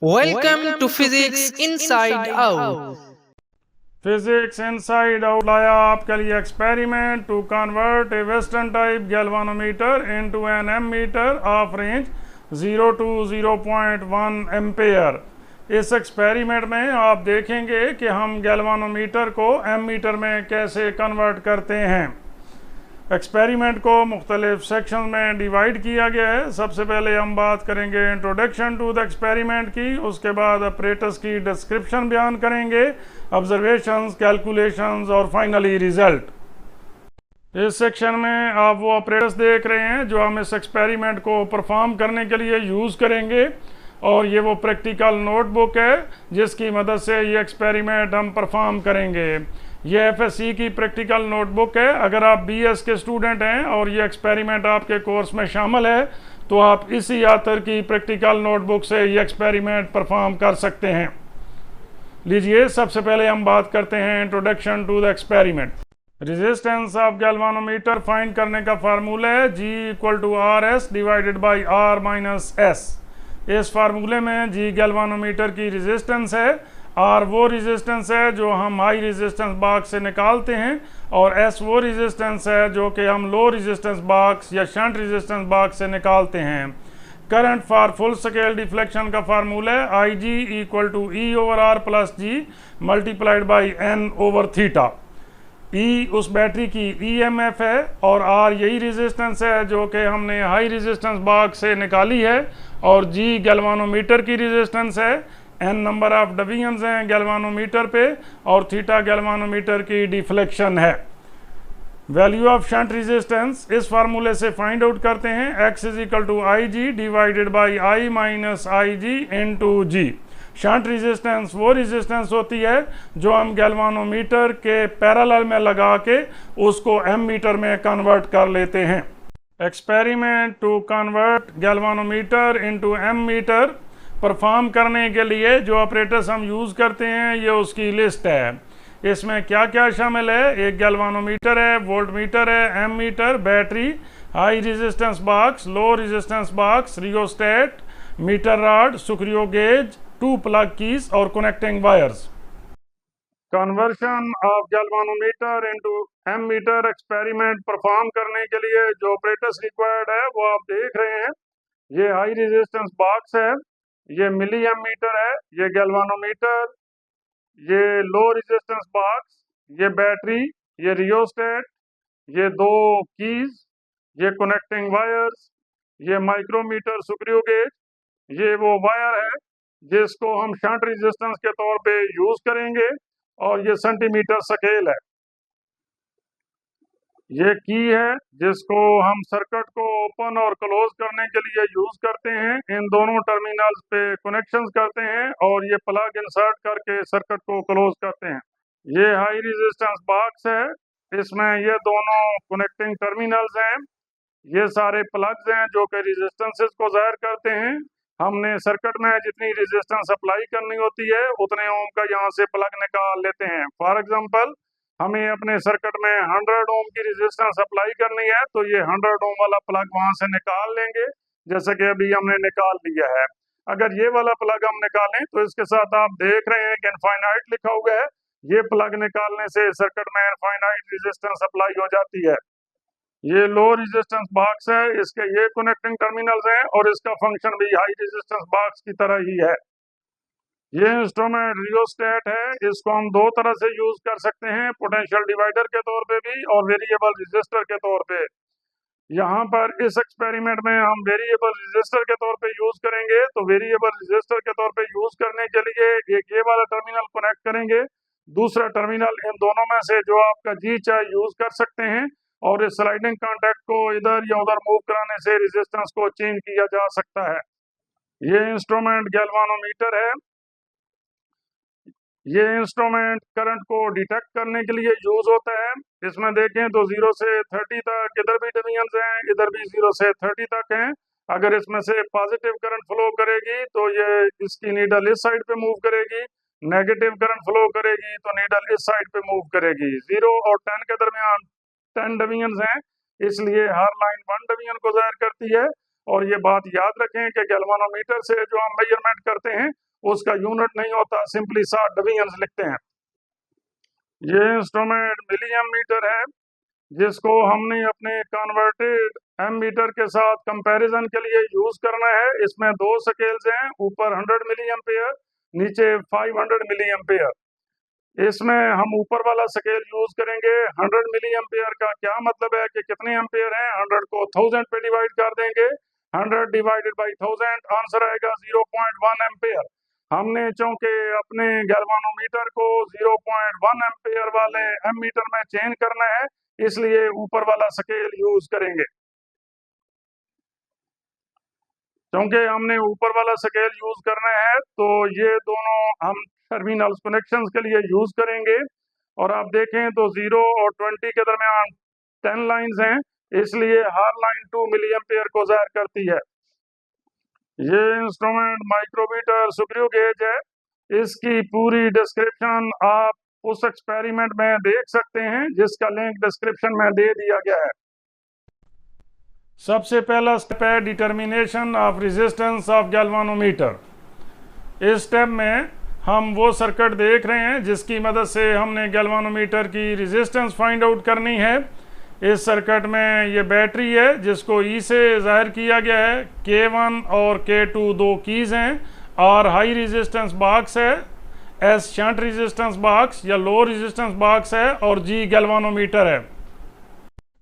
Welcome to Physics Inside Out. Physics inside out लाया आपके लिए experiment to convert a western type galvanometer into an ammeter of range 0 to 0.1 ampere. इस experiment में आप देखेंगे कि हम गैल्वानोमीटर को एमीटर में कैसे कन्वर्ट करते हैं। एक्सपेरिमेंट को मुख्तलिफ सेक्शन में डिवाइड किया गया है। सबसे पहले हम बात करेंगे इंट्रोडक्शन टू द एक्सपेरिमेंट की, उसके बाद ऑपरेटर्स की डिस्क्रिप्शन बयान करेंगे, ऑब्जर्वेशंस, कैलकुलेशंस और फाइनली रिजल्ट। इस सेक्शन में आप वो ऑपरेटर्स देख रहे हैं जो हम इस एक्सपेरिमेंट को परफॉर्म करने के लिए यूज़ करेंगे, और ये वो प्रैक्टिकल नोटबुक है जिसकी मदद से ये एक्सपेरिमेंट हम परफॉर्म करेंगे। ये एफएससी की प्रैक्टिकल नोटबुक है। अगर आप बीएस के स्टूडेंट हैं और ये एक्सपेरिमेंट आपके कोर्स में शामिल है तो आप इसी ऑथर की प्रैक्टिकल नोटबुक से ये एक्सपेरिमेंट परफॉर्म कर सकते हैं। लीजिए, सबसे पहले हम बात करते हैं introduction to the experiment. Resistance of galvanometer find करने का फार्मूला है G = RS divided by R-S। इस फार्मूले में G गैल्वानोमीटर की रेजिस्टेंस है, R वो रेजिस्टेंस है जो हम हाई रेजिस्टेंस बॉक्स से निकालते हैं, और S वो रेजिस्टेंस है जो कि हम लो रेजिस्टेंस बॉक्स या शंट रेजिस्टेंस बॉक्स से निकालते हैं। Current for full scale deflection का फार्मूला है IG = E/R + G multiplied by N/θ। E उस बैटरी की EMF है और R यही रेजिस्टेंस है जो कि हमने हाई रेजिस्टेंस बॉक्स से निकाली है, और G गैल्वानोमीटर की रेजिस्टेंस है, N नंबर ऑफ डिवीजन्स हैं गैल्वानोमीटर पे, और थीटा गैल्वानोमीटर की डिफ्लेक्शन है। वैल्यू ऑफ शंट रेजिस्टेंस इस फार्मूले से फाइंड आउट करते हैं। X = IG divided by I - IG into G। Shunt resistance वो रेजिस्टेंस होती है जो हम गैल्वानोमीटर के पैरेलल में लगा के उसको एमीटर में कन्वर्ट कर लेते हैं। Experiment to convert galvanometer into ammeter perform करने के लिए जो ऑपरेटर्स हम यूज़ करते हैं ये उसकी लिस्ट है। इसमें क्या क्या शामिल है? एक गैल्वानोमीटर है, वोल्टमीटर है, ammeter, battery, high resistance box, low resistance box, rheostat, metre rod, screw gauge, 2 plug keys और connecting wires. Conversion of galvanometer into ammeter experiment perform करने के लिए जो ऑपरेटर्स रिक्वायर्ड है वो आप देख रहे हैं। ये हाई रेजिस्टेंस बॉक्स है, ये मिली एमीटर है, ये गैल्वानोमीटर, ये लो रेजिस्टेंस बॉक्स, ये बैटरी, ये रियोस्टेट, ये 2 कीज, ये कनेक्टिंग वायर्स, ये माइक्रोमीटर सुक्रियो गेज, ये वो वायर है जिसको हम शंट रेजिस्टेंस के तौर पे यूज करेंगे, और ये सेंटीमीटर स्केल है। ये की है जिसको हम सर्किट को ओपन और क्लोज करने के लिए यूज करते हैं। इन दोनों टर्मिनल्स पे कनेक्शंस करते हैं और ये प्लग इंसर्ट करके सर्किट को क्लोज करते हैं। ये हाई रेजिस्टेंस बॉक्स है, इसमें ये दोनों कनेक्टिंग टर्मिनल्स हैं, ये सारे प्लग्स हैं जो कि रेजिस्टेंसेस को जाहिर करते हैं। हमने सर्किट में जितनी रेजिस्टेंस अप्लाई करनी होती है उतने ओम का यहाँ से प्लग निकाल लेते हैं। फॉर एग्जांपल, हमें अपने सर्किट में 100 ओम की रेजिस्टेंस अप्लाई करनी है तो ये 100 ओम वाला प्लग वहाँ से निकाल लेंगे, जैसे कि अभी हमने निकाल लिया है। अगर ये वाला प्लग हम निकालें तो इसके साथ आप देख रहे हैं कि इनफाइनाइट लिखा हुआ है। ये प्लग निकालने से सर्किट में इनफाइनाइट रेजिस्टेंस अप्लाई हो जाती है। ये लो रेजिस्टेंस बॉक्स है, इसके ये कनेक्टिंग टर्मिनल्स हैं, और इसका फंक्शन भी हाई रेजिस्टेंस बॉक्स की तरह ही है। ये इंस्ट्रूमेंट रियोस्टेट है, इसको हम 2 तरह से यूज कर सकते हैं, पोटेंशियल डिवाइडर के तौर पे भी और वेरिएबल रजिस्टर के तौर पे। यहाँ पर इस एक्सपेरिमेंट में हम वेरिएबल रजिस्टर के तौर पे यूज करेंगे, तो वेरिएबल रजिस्टर के तौर पे यूज करने के लिए एक ये वाला टर्मिनल कनेक्ट करेंगे, दूसरा टर्मिनल इन दोनों में से जो आपका जी चाहे यूज कर सकते हैं, और इस स्लाइडिंग कॉन्टैक्ट को इधर या उधर मूव कराने से रेजिस्टेंस को चेंज किया जा सकता है। ये इंस्ट्रूमेंट गैल्वानोमीटर है। ये इंस्ट्रूमेंट करंट को डिटेक्ट करने के लिए यूज होता है। इसमें देखें तो 0 से 30 तक इधर भी डिवीजन्स हैं, इधर भी 0 से 30 तक हैं। अगर इसमें से पॉजिटिव करंट फ्लो करेगी तो ये इसकी नीडल इस साइड पे मूव करेगी, नेगेटिव करंट फ्लो करेगी तो नीडल इस साइड पे मूव करेगी। 0 और 10 के दरमियान 10 डिवीजन्स हैं, इसलिए हर लाइन 1 डिवीजन को जाहिर करती है। और ये बात याद रखें कि गैल्वानोमीटर से जो हम मेजरमेंट करते हैं उसका यूनिट नहीं होता, सिंपली 60 डिवीजन्स लिखते हैं। ये इंस्ट्रूमेंट मिलियन मीटर है, जिसको हमने अपने कन्वर्टेड एम मीटर के साथ कंपैरिजन के लिए यूज करना है। इसमें दो स्केल्स हैं, ऊपर 100 मिली एम्पेयर, नीचे 500 मिली एम्पेयर। इसमें हम ऊपर वाला स्केल यूज करेंगे। 100 मिली एम्पेयर का क्या मतलब है कि कितने एम्पेयर हैं, 100 को 1000 पे डिवाइड कर देंगे, 100 डिवाइडेड बाई 1000, आंसर आएगा 0.1 एम्पेयर। हमने चूंकि अपने गैल्वानोमीटर को 0.1 एम्पेयर वाले एम मीटर में चेंज करना है, इसलिए ऊपर वाला स्केल यूज करेंगे। क्योंकि हमने ऊपर वाला स्केल यूज करना है तो ये दोनों हम टर्मिनल्स कनेक्शंस के लिए यूज करेंगे। और आप देखें तो 0 और 20 के दरमियान 10 लाइंस हैं, इसलिए हर लाइन 2 मिली एम्पेयर को जाहिर करती है। ये इंस्ट्रूमेंट माइक्रोमीटर सुप्रियो गेज है। इसकी पूरी डिस्क्रिप्शन आप उस एक्सपेरिमेंट में देख सकते हैं, जिसका लिंक डिस्क्रिप्शन में दे दिया गया है। सबसे पहला स्टेप है determination of resistance of galvanometer. इस स्टेप में हम वो सर्किट देख रहे हैं जिसकी मदद से हमने गैल्वानोमीटर की रेजिस्टेंस फाइंड आउट करनी है। इस सर्किट में ये बैटरी है जिसको ई से जाहिर किया गया है। K1 और K2 दो कीज़ हैं, R हाई रेजिस्टेंस बॉक्स है, S शंट रेजिस्टेंस बॉक्स या लो रेजिस्टेंस बॉक्स है और G गैल्वानोमीटर है।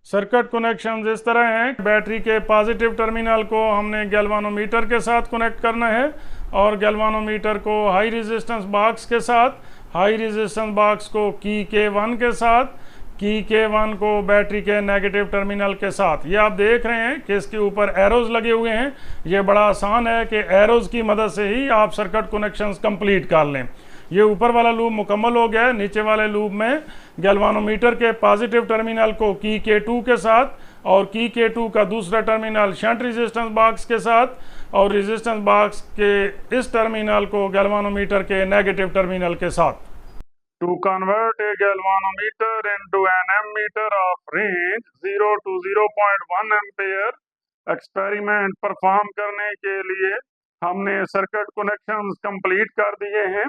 सर्किट कनेक्शन इस तरह हैं, बैटरी के पॉजिटिव टर्मिनल को हमने गैल्वानोमीटर के साथ कनेक्ट करना है और गैल्वानोमीटर को हाई रेजिस्टेंस बॉक्स के साथ, हाई रेजिस्टेंस बॉक्स को की K1 के साथ, की K1 को बैटरी के नेगेटिव टर्मिनल के साथ। ये आप देख रहे हैं कि इसके ऊपर एरोज लगे हुए हैं। ये बड़ा आसान है कि एरोज की मदद से ही आप सर्किट कनेक्शंस कंप्लीट कर लें। ये ऊपर वाला लूप मुकम्मल हो गया है। नीचे वाले लूप में गैल्वानोमीटर के पॉजिटिव टर्मिनल को की K2 के साथ और की K2 का दूसरा टर्मिनल शंट रेजिस्टेंस बॉक्स के साथ और रेजिस्टेंस बॉक्स के इस टर्मिनल को गैल्वानोमीटर के नेगेटिव टर्मिनल के साथ। To convert a galvanometer into an ammeter of range 0 to 0.1 ampere experiment perform करने के लिए हमने सर्किट कनेक्शंस कंप्लीट कर दिए हैं।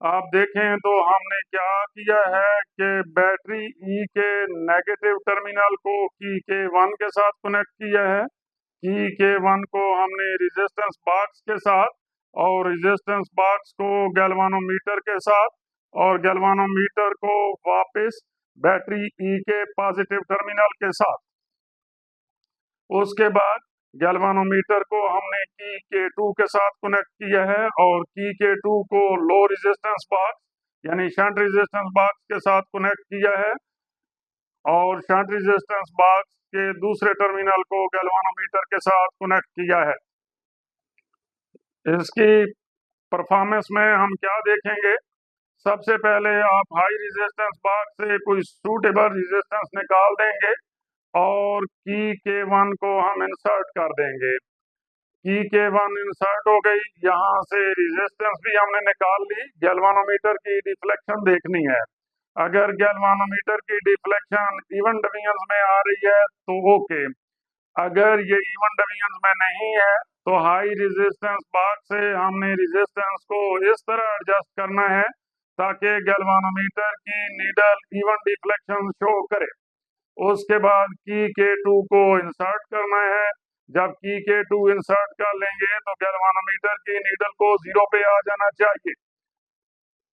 आप देखें तो हमने क्या किया है कि बैटरी ई के नेगेटिव टर्मिनल को की K1 के साथ कनेक्ट किया है, की K1 को हमने रेजिस्टेंस बॉक्स के साथ और रेजिस्टेंस बॉक्स को गैल्वानोमीटर के साथ और गैल्वानोमीटर को वापस बैटरी ई के पॉजिटिव टर्मिनल के साथ। उसके बाद गैल्वानोमीटर को हमने की K2 के साथ कनेक्ट किया है और की K2 को लो रेजिस्टेंस बॉक्स यानी शंट रेजिस्टेंस बॉक्स के साथ कनेक्ट किया है और शंट रेजिस्टेंस बॉक्स के दूसरे टर्मिनल को गैल्वानोमीटर के साथ कनेक्ट किया है। इसकी परफॉर्मेंस में हम क्या देखेंगे, सबसे पहले आप हाई रेजिस्टेंस बॉक्स से कोई सूटेबल रेजिस्टेंस निकाल देंगे और की K1 को हम इंसर्ट कर देंगे। की K1 इंसर्ट हो गई, यहाँ से रेजिस्टेंस भी हमने निकाल ली। गैल्वानोमीटर की डिफ्लेक्शन देखनी है। अगर गैल्वानोमीटर की डिफ्लेक्शन इवन डिवीजन्स में आ रही है तो ओके, अगर ये इवन डिवीजन्स में नहीं है तो हाई रेजिस्टेंस बॉक्स से हमने रेजिस्टेंस को इस तरह एडजस्ट करना है ताकि गैल्वानोमीटर की नीडल इवन डिफ्लेक्शन शो करे। उसके बाद की K2 को इंसर्ट करना है। जब की K2 इंसर्ट कर लेंगे तो गैल्वानोमीटर की नीडल को 0 पे आ जाना चाहिए।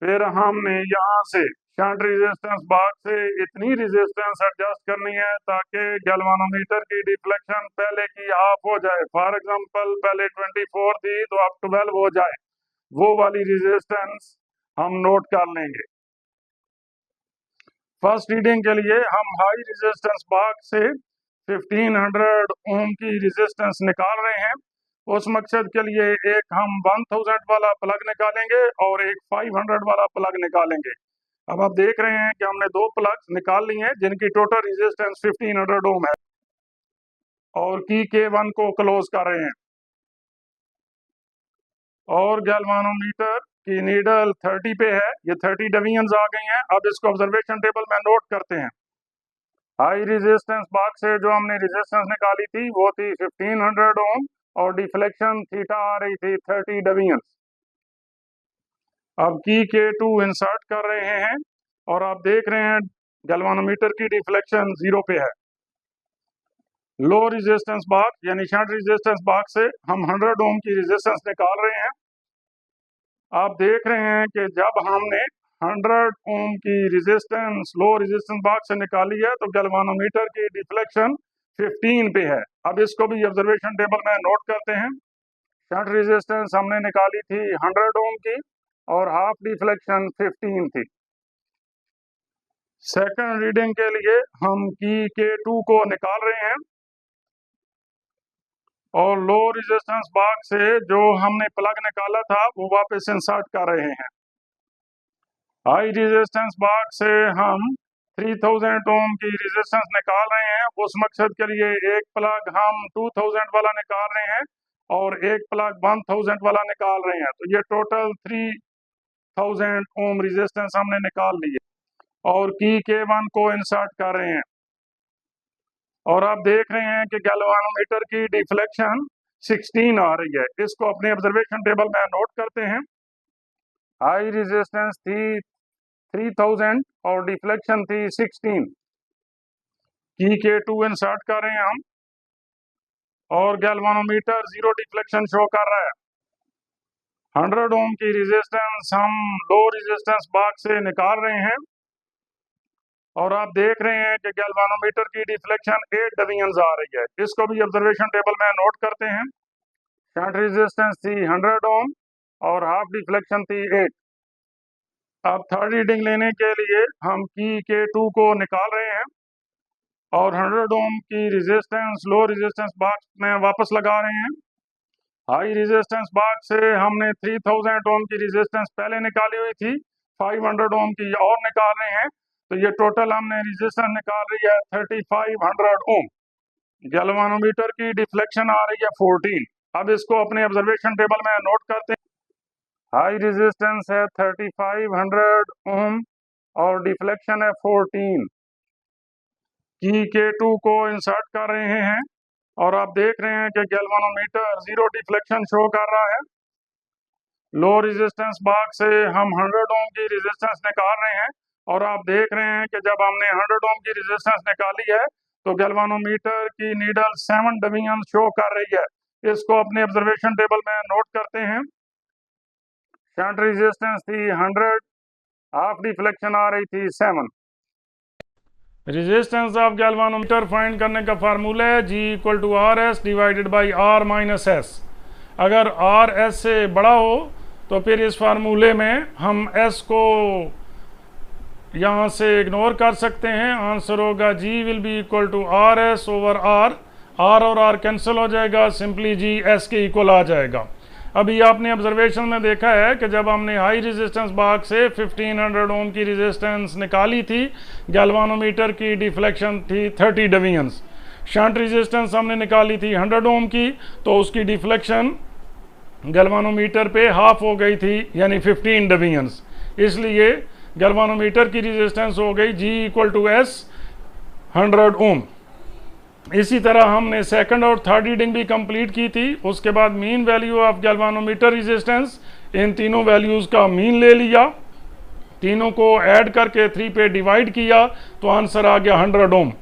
फिर हमने यहाँ से शंट रेजिस्टेंस बॉक्स से इतनी रेजिस्टेंस एडजस्ट करनी है ताकि गैल्वानोमीटर की डिफ्लेक्शन पहले की हाफ हो जाए। फॉर एग्जांपल पहले 24 थी तो अब 12 हो जाए, वो वाली रेजिस्टेंस हम नोट कर लेंगे। फर्स्ट रीडिंग के लिए हम हाई रेजिस्टेंस बॉक्स से 1500 ओम की रेजिस्टेंस निकाल रहे हैं। उस मकसद के लिए एक हम 1000 वाला प्लग निकालेंगे और एक 500 वाला प्लग निकालेंगे। अब आप देख रहे हैं कि हमने दो प्लग निकाल लिए हैं जिनकी टोटल रेजिस्टेंस 1500 ओम है और की K1 को क्लोज कर रहे हैं और गैल्वानोमीटर की नीडल 30 पे है। ये 30 डिवीजन्स आ गई हैं। अब इसको ऑब्जर्वेशन टेबल में नोट करते हैं। हाई रेजिस्टेंस बॉक्स से जो हमने रेजिस्टेंस निकाली थी वो थी 1500 ओम और डिफ्लेक्शन थीटा आ रही थी 30 डिवीजन्स। अब की K2 इंसर्ट कर रहे हैं और आप देख रहे हैं गैल्वानोमीटर की डिफ्लेक्शन 0 पे है। लो रेजिस्टेंस बॉक्स यानी शंट रेजिस्टेंस बॉक्स से हम 100 ओम की रेजिस्टेंस निकाल रहे हैं। आप देख रहे हैं कि जब हमने 100 ओम की रेजिस्टेंस लो रेजिस्टेंस बॉक्स से निकाली है तो गैल्वानोमीटर की डिफ्लेक्शन 15 पे है। अब इसको भी ऑब्जर्वेशन टेबल में नोट करते हैं। शंट रेजिस्टेंस हमने निकाली थी 100 ओम की और हाफ डिफ्लेक्शन 15 थी। सेकंड रीडिंग के लिए हम की K2 को निकाल रहे हैं और लो रेजिस्टेंस बॉक्स से जो हमने प्लग निकाला था वो वापस इंसर्ट कर रहे हैं। हाई रेजिस्टेंस बॉक्स से हम 3000 ओम की रेजिस्टेंस निकाल रहे हैं। उस मकसद के लिए एक प्लग हम 2000 वाला निकाल रहे हैं और एक प्लग 1000 वाला निकाल रहे हैं। तो ये टोटल 3000 ओम रेजिस्टेंस हमने निकाल ली है और की K1 को इंसर्ट कर रहे हैं और आप देख रहे हैं कि गैल्वानोमीटर की डिफ्लेक्शन 16 आ रही है। इसको अपने ऑब्जर्वेशन टेबल में नोट करते हैं। हाई रेजिस्टेंस थी 3000 और डिफ्लेक्शन थी 16। की K2 इंसर्ट कर रहे हैं हम और गैल्वानोमीटर 0 डिफ्लेक्शन शो कर रहा है। 100 ओम की रेजिस्टेंस हम लो रेजिस्टेंस बॉक्स से निकाल रहे हैं और आप देख रहे हैं कि गैल्वानोमीटर की डिफ्लेक्शन 8 डिवीजन आ रही है। इसको भी ऑब्जर्वेशन टेबल में नोट करते हैं। शंट रेजिस्टेंस थी 100 ओम और हाफ डिफ्लेक्शन थी 8। अब थर्ड रीडिंग लेने के लिए हम की K2 को निकाल रहे हैं और 100 ओम की रेजिस्टेंस लो रेजिस्टेंस बॉक्स में वापस लगा रहे हैं। हाई रेजिस्टेंस बॉक्स से हमने 3000 ओम की रेजिस्टेंस पहले निकाली हुई थी, 500 ओम की और निकाल रहे हैं। तो ये टोटल हमने रेजिस्टेंस निकाल रही है 3500 ओम। गैल्वानोमीटर की डिफ्लेक्शन आ रही है 14। अब इसको अपने ऑब्जर्वेशन टेबल में नोट करते हैं। हाई रेजिस्टेंस है 3500 ओम और डिफ्लेक्शन है 14। की K2 को इंसर्ट कर रहे हैं और आप देख रहे हैं कि गैल्वानोमीटर 0 डिफ्लेक्शन शो कर रहा है। लो रेजिस्टेंस बॉक्स से हम 100 ओम की रेजिस्टेंस निकाल रहे हैं और आप देख रहे हैं कि जब हमने 100 ओम की रेजिस्टेंस निकाली है तो गैल्वानोमीटर की नीडल 7 डिवीजन शो कर रही है। इसको अपने ऑब्जर्वेशन टेबल में नोट करते हैं। शंट रेजिस्टेंस थी 100, हाफ डिफ्लेक्शन आ रही थी 7। रेजिस्टेंस ऑफ गैल्वानोमीटर फाइंड करने का फार्मूला है G=RS डिवाइडेड बाई R-S। अगर R S से बड़ा हो तो फिर इस फार्मूले में हम S को यहाँ से इग्नोर कर सकते हैं। आंसर होगा G will be equal to RS over R। R और R कैंसिल हो जाएगा, सिंपली G S के इक्वल आ जाएगा। अभी आपने ऑब्जर्वेशन में देखा है कि जब हमने हाई रेजिस्टेंस बॉक्स से 1500 ओम की रेजिस्टेंस निकाली थी, गैल्वानोमीटर की डिफ्लेक्शन थी 30 डिवीजन्स। शंट रेजिस्टेंस हमने निकाली थी 100 ओम की, तो उसकी डिफ्लेक्शन गैल्वानोमीटर पे हाफ हो गई थी, यानी 15 डिवीजन्स। इसलिए गैल्वानोमीटर की रेजिस्टेंस हो गई G=S 100 ओम। इसी तरह हमने सेकंड और थर्ड रीडिंग भी कंप्लीट की थी। उसके बाद mean value of galvanometer resistance, इन तीनों वैल्यूज़ का मीन ले लिया, तीनों को ऐड करके 3 पे डिवाइड किया तो आंसर आ गया 100 ओम।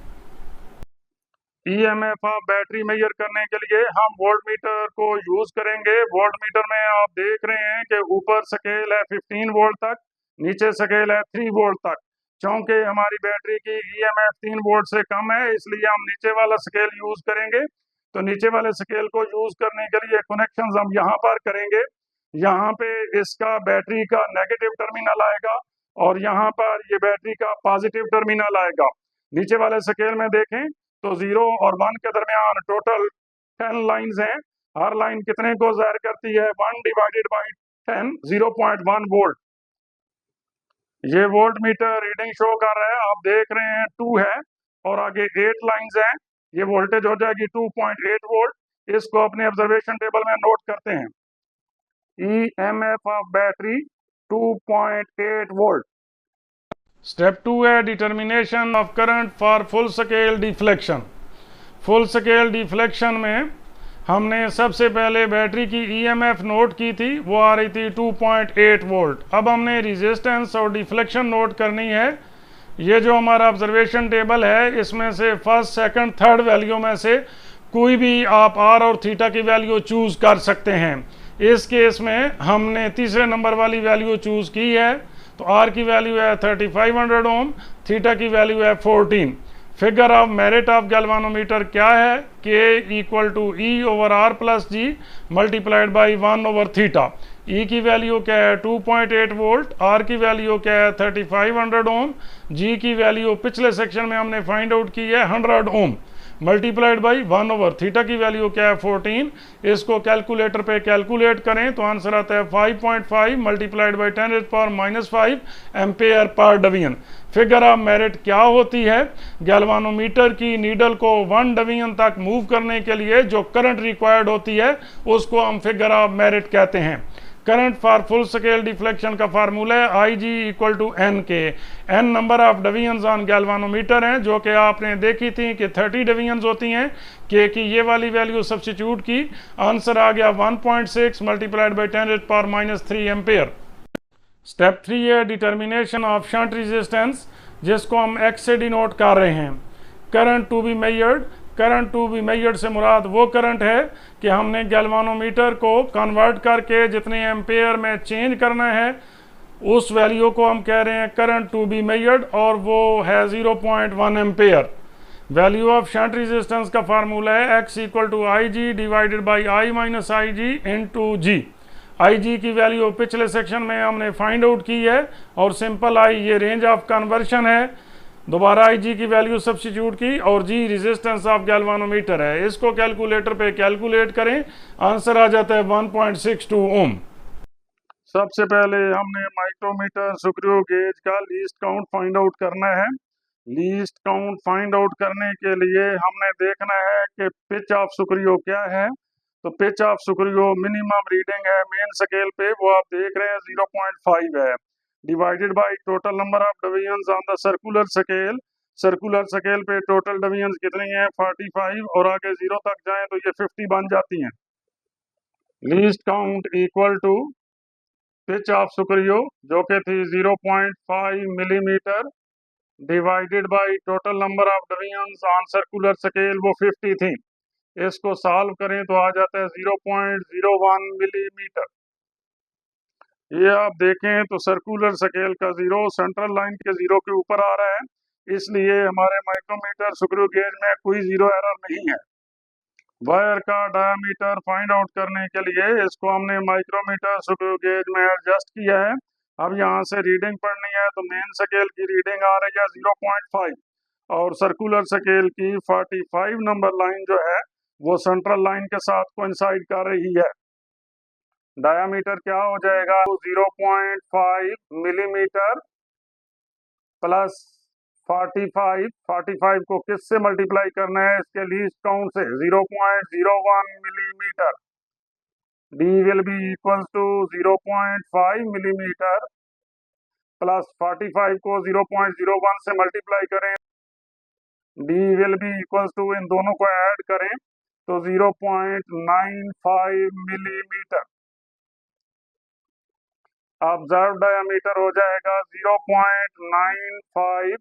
EMF ऑफ बैटरी मेजर करने के लिए हम वोल्ट मीटर को यूज करेंगे। वोल्ट मीटर में आप देख रहे हैं कि ऊपर स्केल है 15 वोल्ट तक, नीचे स्केल है 3 वोल्ट तक। चूंकि हमारी बैटरी की EMF 3 वोल्ट से कम है, इसलिए हम नीचे वाला स्केल यूज करेंगे। तो नीचे वाले स्केल को यूज करने के लिए कनेक्शंस हम यहाँ पर करेंगे। यहाँ पे इसका बैटरी का नेगेटिव टर्मिनल आएगा और यहाँ पर ये बैटरी का पॉजिटिव टर्मिनल आएगा। नीचे वाले स्केल में देखें तो 0 और 1 के दरमियान टोटल 10 लाइंस हैं। हर लाइन कितने को जाहिर करती है? 1 डिवाइडेड बाई 10, 0.1 वोल्ट। ये वोल्ट मीटर रीडिंग शो कर रहा है, आप देख रहे हैं 2 है और आगे 8 लाइंस हैं। ये वोल्टेज हो जाएगी 2.8 वोल्ट। इसको अपने ऑब्जर्वेशन टेबल में नोट करते हैं। EMF of battery 2.8 volt. Step 2 है determination of current for full scale deflection. Full scale deflection में हमने सबसे पहले बैटरी की ईएमएफ नोट की थी, वो आ रही थी 2.8 वोल्ट। अब हमने रेजिस्टेंस और डिफ्लेक्शन नोट करनी है। ये जो हमारा ऑब्जर्वेशन टेबल है, इसमें से फर्स्ट, सेकंड, थर्ड वैल्यू में से कोई भी आप आर और थीटा की वैल्यू चूज कर सकते हैं। इस केस में हमने तीसरे नंबर वाली वैल्यू चूज की है, तो आर की वैल्यू है 3500 ओम, थीटा की वैल्यू है 14। Figure of merit of galvanometer क्या है? K equal to E over R plus G multiplied by 1 over theta. E की वैल्यू क्या है? 2.8 वोल्ट। आर की वैल्यू क्या है? 3500 ओम। जी की वैल्यू पिछले सेक्शन में हमने फाइंड आउट की है 100 ओम मल्टीप्लाइड बाई 1 ओवर थीटा की वैल्यू क्या है? 14। इसको कैलकुलेटर पे कैलकुलेट करें तो आंसर आता है 5.5 multiplied by 10⁻⁵ ampere per division. Figure of merit क्या होती है? गैल्वानोमीटर की नीडल को 1 डिवीजन तक मूव करने के लिए जो करंट रिक्वायर्ड होती है उसको हम फिगर ऑफ मेरिट कहते हैं। Current for full scale deflection का फार्मूला है I G equal to N K. N number of divisions on galvanometer हैं, जो कि आपने देखी थी कि 30 डिवीजन्स होती हैं। के की ये वाली वैल्यू सब्स्टिट्यूट की, आंसर आ गया 1.6 मल्टीप्लाइड बाई 10⁻³ एम्पेयर। स्टेप 3 है डिटर्मिनेशन ऑफ शंट रेजिस्टेंस, जिसको हम एक्स से डिनोट कर रहे हैं। Current to be measured, current to be measured से मुराद वो करंट है कि हमने गैल्वानोमीटर को कन्वर्ट करके जितने एम्पेयर में चेंज करना है उस वैल्यू को हम कह रहे हैं करंट टू बी मेजर्ड, और वो है 0.1 ampere. Value of shunt resistance का फार्मूला है X equal to I G divided by I minus I G into G. I G की वैल्यू पिछले सेक्शन में हमने फाइंड आउट की है, और सिंपल आई ये रेंज ऑफ कन्वर्शन है। दोबारा आई जी की वैल्यू सब्स्टिट्यूट की, और जी रेजिस्टेंस ऑफ गैल्वानोमीटर है। इसको कैलकुलेटर पे कैलकुलेट करें, आंसर आ जाता है 1.62 ओम। सबसे पहले हमने माइक्रोमीटर स्क्रू गेज का लीस्ट काउंट फाइंड आउट करना है। लीस्ट काउंट फाइंड आउट करने के लिए हमने देखना है कि पिच ऑफ स्क्रू क्या है। तो pitch of screw minimum reading है मेन स्केल पे, वो आप देख रहे हैं 0.5 है, divided by total number of divisions on the circular scale. Circular scale पे टोटल डिवीजन्स कितनी हैं? 45, और आगे 0 तक जाएं तो ये 50 बन जाती हैं। Least count equal to pitch of screw जो कि थी 0.5 millimetre divided by total number of divisions on circular scale, वो 50 थी। इसको सॉल्व करें तो आ जाता है 0.01 मिलीमीटर। ये आप देखें तो सर्कुलर स्केल का 0 सेंट्रल लाइन के 0 के ऊपर आ रहा है, इसलिए हमारे माइक्रोमीटर स्क्रू गेज में कोई 0 एरर नहीं है। वायर का डायामीटर फाइंड आउट करने के लिए इसको हमने माइक्रोमीटर स्क्रू गेज में एडजस्ट किया है। अब यहाँ से रीडिंग पढ़नी है तो मेन स्केल की रीडिंग आ रही है 0.5, और सर्कुलर स्केल की 45 नंबर लाइन जो है वो सेंट्रल लाइन के साथ कोइंसाइड कर रही है। डायामीटर क्या हो जाएगा? 0.5 मिलीमीटर प्लस 45 को किससे मल्टीप्लाई करना है? इसके लीस्ट काउंट से, 0.01 millimetre. D will be equal to 0.5 millimetre plus 45 को 0.01 से मल्टीप्लाई करें, D will be equal to, इन दोनों को ऐड करें तो 0.95 मिलीमीटर। ऑब्जर्व डायामीटर हो जाएगा 0.95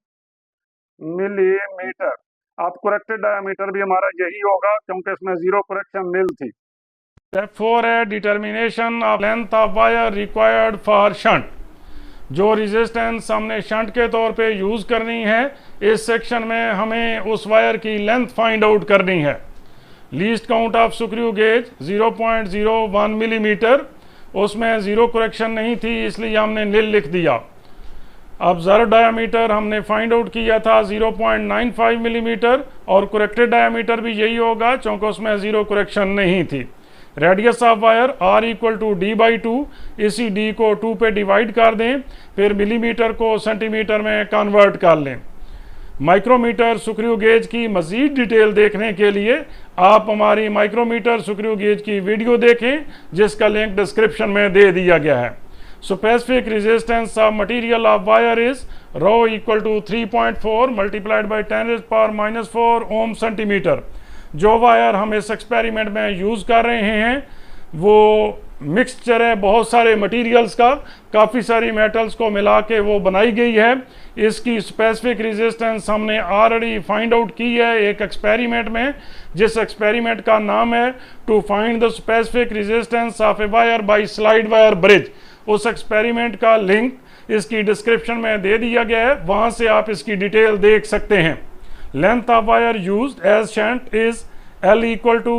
मिलीमीटर। अब करेक्टेड डायामीटर भी हमारा यही होगा क्योंकि इसमें 0 करेक्शन निल थी। स्टेप 4 है determination of length of wire required for shunt. जो रेजिस्टेंस हमने शंट के तौर पे यूज़ करनी है, इस सेक्शन में हमें उस वायर की लेंथ फाइंड आउट करनी है। Least count of screw gauge 0.01 millimetre, उसमें 0 करेक्शन नहीं थी इसलिए हमने निल लिख दिया। ऑब्जर्व डायामीटर हमने फाइंड आउट किया था 0.95 मिलीमीटर, और करेक्टेड डायामीटर भी यही होगा क्योंकि उसमें 0 करेक्शन नहीं थी। Radius of wire R equal to D by 2, इसी डी को 2 पे डिवाइड कर दें, फिर मिलीमीटर को सेंटीमीटर में कन्वर्ट कर लें। माइक्रोमीटर स्क्रू गेज की मज़ीद डिटेल देखने के लिए आप हमारी माइक्रोमीटर स्क्रू गेज की वीडियो देखें, जिसका लिंक डिस्क्रिप्शन में दे दिया गया है। Specific resistance of material of wire is rho equal to 3.4 multiplied by 10⁻⁴ ohm centimetre. जो वायर हम इस एक्सपेरिमेंट में यूज़ कर रहे हैं वो मिक्सचर है बहुत सारे मटेरियल्स का, काफ़ी सारी मेटल्स को मिला के वो बनाई गई है। इसकी स्पेसिफिक रेजिस्टेंस हमने ऑलरेडी फाइंड आउट की है एक एक्सपेरिमेंट में, जिस एक्सपेरिमेंट का नाम है to find the specific resistance of a wire by slide wire bridge. उस एक्सपेरिमेंट का लिंक इसकी डिस्क्रिप्शन में दे दिया गया है, वहाँ से आप इसकी डिटेल देख सकते हैं। Length of wire used as shunt is L equal to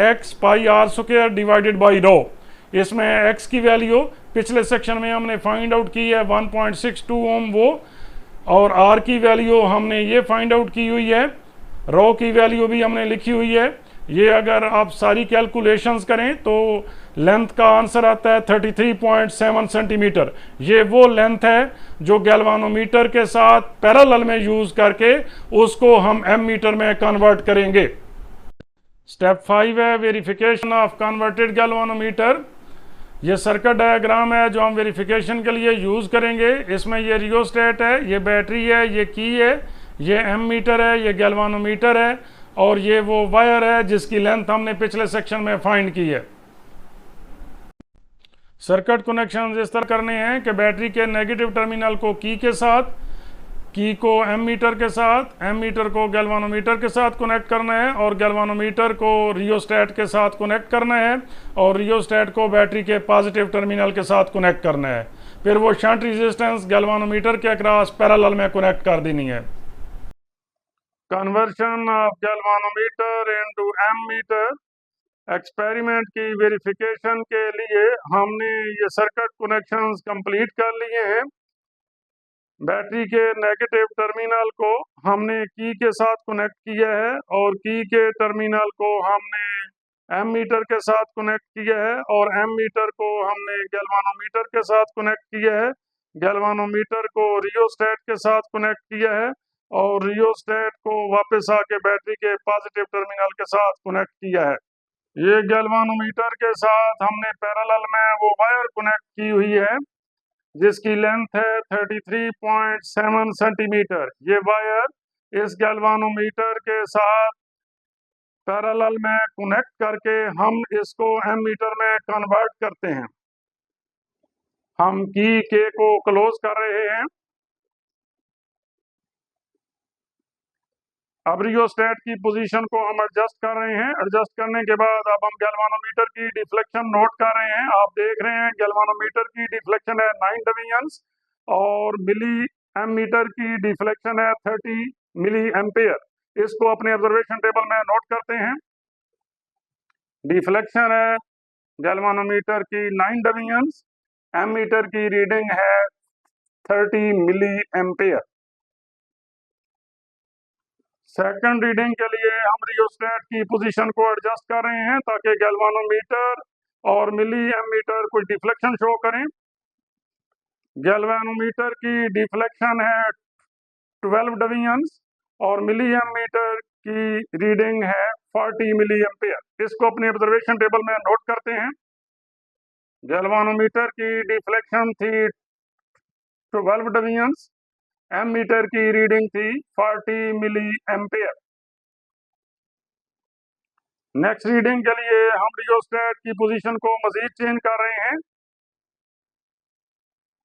X pi R square divided by rho. इसमें x की वैल्यू पिछले सेक्शन में हमने फाइंड आउट की है 1.62 ओम वो, और r की वैल्यू हमने ये फाइंड आउट की हुई है, रो की वैल्यू भी हमने लिखी हुई है। ये अगर आप सारी कैलकुलेशंस करें तो लेंथ का आंसर आता है 33.7 सेंटीमीटर। ये वो लेंथ है जो गैल्वानोमीटर के साथ पैरेलल में यूज़ करके उसको हम एम मीटर में कन्वर्ट करेंगे। स्टेप 5 है वेरिफिकेशन ऑफ कन्वर्टेड गैल्वानोमीटर। ये सर्किट डायग्राम है जो हम वेरिफिकेशन के लिए यूज़ करेंगे। इसमें ये रियोस्टेट है, ये बैटरी है, ये की है, ये एम मीटर है, ये गैल्वानोमीटर है, और ये वो वायर है जिसकी लेंथ हमने पिछले सेक्शन में फाइंड की है। सर्किट कनेक्शन इस तरह करने हैं कि बैटरी के नेगेटिव टर्मिनल को की के साथ, की को एम मीटर के साथ, एम मीटर को गैल्वानोमीटर के साथ कनेक्ट करना है, और गैल्वानोमीटर को रियोस्टेट के साथ कनेक्ट करना है, और रियोस्टेट को बैटरी के पॉजिटिव टर्मिनल के साथ कनेक्ट करना है। फिर वो शंट रेजिस्टेंस गैल्वानोमीटर के अक्रॉस पैरेलल में कनेक्ट कर देनी है। Conversion of galvanometer into ammeter experiment की वेरिफिकेशन के लिए हमने ये सर्किट कनेक्शंस कंप्लीट कर लिए हैं। बैटरी के नेगेटिव टर्मिनल को हमने की के साथ कनेक्ट किया है, और की के टर्मिनल को हमने एम मीटर के साथ कनेक्ट किया है, और एम मीटर को हमने गैल्वानोमीटर के साथ कनेक्ट किया है। गैल्वानोमीटर को रियोस्टेट के साथ कनेक्ट किया है, और रियोस्टेट को वापस आके बैटरी के पॉजिटिव टर्मिनल के साथ कनेक्ट किया है। ये गैल्वानोमीटर के साथ हमने पैरेलल में वो वायर कनेक्ट की हुई है जिसकी लेंथ है 33.7 सेंटीमीटर। ये वायर इस गैल्वानोमीटर के साथ पैरेलल में कनेक्ट करके हम इसको एम मीटर में कन्वर्ट करते हैं। हम की के को क्लोज कर रहे हैं। अब रियोस्टेट की पोजीशन को हम एडजस्ट कर रहे हैं। एडजस्ट करने के बाद अब हम गैल्वानोमीटर की डिफ्लेक्शन नोट कर रहे हैं। आप देख रहे हैं गैल्वानोमीटर की डिफ्लेक्शन है 9 डिवीजन्स, और मिली एम मीटर की डिफ्लेक्शन है 30 मिली एम्पेयर। इसको अपने ऑब्जर्वेशन टेबल में नोट करते हैं। डिफ्लेक्शन है गैल्वानोमीटर की 9 डिवीजन्स, एम मीटर की रीडिंग है 30 मिली एम्पेयर। सेकंड रीडिंग के लिए हम रियोस्टेट की पोजीशन को एडजस्ट कर रहे हैं ताकि गैल्वानोमीटर और मिली एमीटर कुछ डिफ्लेक्शन शो करें। गैल्वानोमीटर की डिफ्लेक्शन है 12 डिवीजन्स और मिली एमीटर की रीडिंग है 40 मिली एम्पेयर। इसको अपने ऑब्जर्वेशन टेबल में नोट करते हैं। गैल्वानोमीटर की डिफ्लेक्शन थी 12 डिवीजन्स, एम मीटर की रीडिंग थी 40 मिली एम्पेयर। नेक्स्ट रीडिंग के लिए हम रियोस्टेट की पोजीशन को मजीद चेंज कर रहे हैं।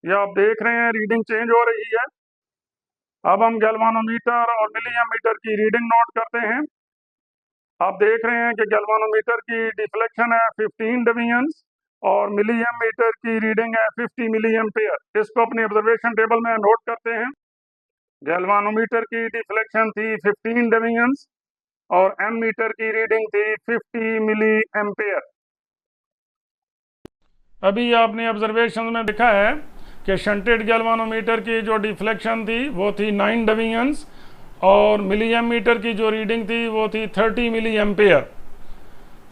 ये आप देख रहे हैं रीडिंग चेंज हो रही है। अब हम गैल्वानोमीटर और मिली एमीटर की रीडिंग नोट करते हैं। आप देख रहे हैं कि गैल्वानोमीटर की डिफ्लेक्शन है 15 डिवीजन्स और मिली एमीटर की रीडिंग है 50 मिली एम्पेयर। इसको अपने ऑब्जर्वेशन टेबल में नोट करते हैं। गैल्वानोमीटर की डिफ्लेक्शन थी 15 डिवीजन्स और एम मीटर की रीडिंग थी 50 मिली एम्पेयर। अभी आपने ऑब्जर्वेशन में देखा है कि शंटेड गैल्वानोमीटर की जो डिफ्लेक्शन थी वो थी 9 डिवीजन्स और मिली एमीटर की जो रीडिंग थी वो थी 30 मिली एम्पेयर।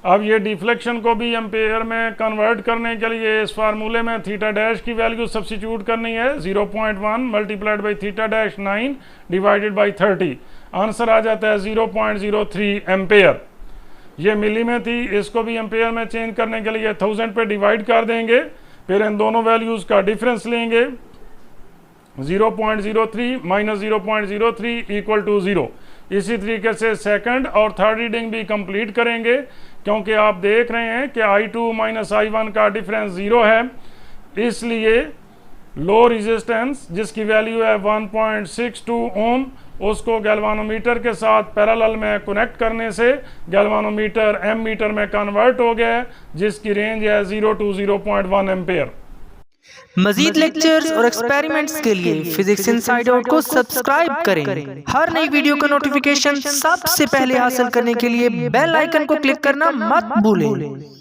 अब ये डिफ्लेक्शन को भी एम्पेयर में कन्वर्ट करने के लिए इस फार्मूले में थीटा डैश की वैल्यू सब्सिट्यूट करनी है। 0.1 multiplied by theta dash 9 divided by 30। Answer आ जाता है 0.03 एम्पेयर। ये मिली में थी, इसको भी एम्पेयर में चेंज करने के लिए 1000 पे डिवाइड कर देंगे, फिर इन दोनों वैल्यूज़ का डिफरेंस लेंगे। 0.03 माइनस 0.03 इक्वल टू 0। इसी तरीके से सेकंड और थर्ड रीडिंग भी कंप्लीट करेंगे, क्योंकि आप देख रहे हैं कि I2 माइनस I1 का डिफरेंस 0 है, इसलिए लो रेजिस्टेंस जिसकी वैल्यू है 1.62 ओम, उसको गैल्वानोमीटर के साथ पैरेलल में कनेक्ट करने से गैल्वानोमीटर एम मीटर में कन्वर्ट हो गया है, जिसकी रेंज है 0 to 0.1 एम्पेयर। मजीद लेक्चर्स और एक्सपेरिमेंट्स के लिए फिजिक्स इनसाइड आउट को सब्सक्राइब करें। हर नई वीडियो का नोटिफिकेशन सबसे पहले हासिल करने के लिए बेल आइकन को क्लिक करना मत भूलें।